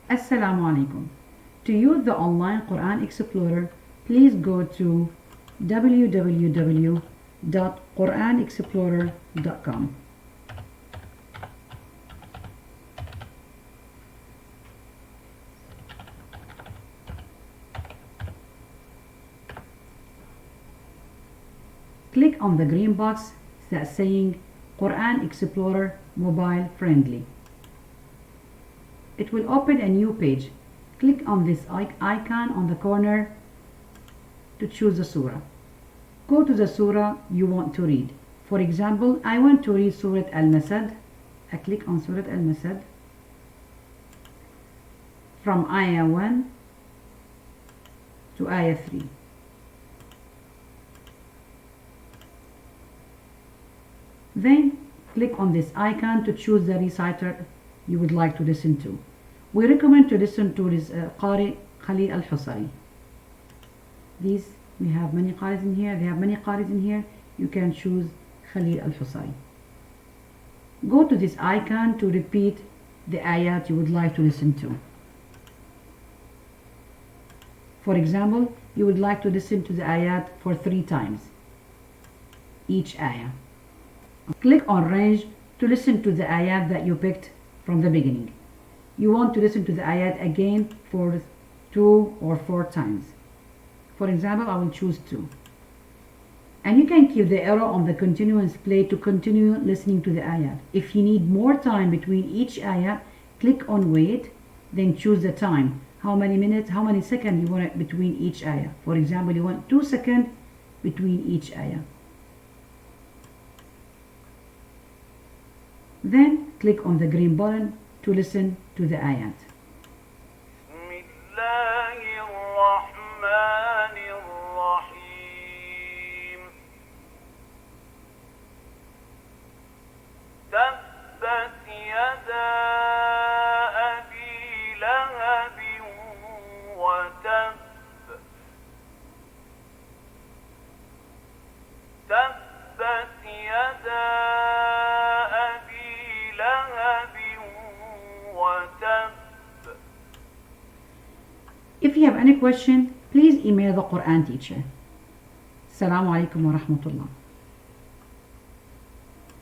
Assalamu alaikum. To use the online Quran Explorer, please go to www.quranexplorer.com. Click on the green box that's saying Quran Explorer Mobile Friendly. It will open a new page. Click on this icon on the corner to choose the surah. Go to the surah you want to read. For example, I want to read Surah Al-Masad. I click on Surah Al-Masad from Ayah 1 to Ayah 3. Then click on this icon to choose the reciter you would like to listen to. We recommend to listen to this Qari Khalil Al-Husari. These, we have many Qaris in here. They have many Qaris in here. You can choose Khalil Al-Husari. Go to this icon to repeat the ayat you would like to listen to. For example, you would like to listen to the ayat for 3 times, each ayah. Click on range to listen to the ayat that you picked from the beginning. You want to listen to the ayat again for 2 or 4 times. For example, I will choose 2. And you can keep the arrow on the continuous play to continue listening to the ayat. If you need more time between each ayat, click on wait, then choose the time. How many minutes, how many seconds you want it between each ayah. For example, you want 2 seconds between each ayah. Then click on the green button to listen to the ayat. تبت يدا أبي لهب وتب تبت يدا أبي لهب وتب. If you have any question, please email the Quran teacher. Assalamu alaikum wa rahmatullah.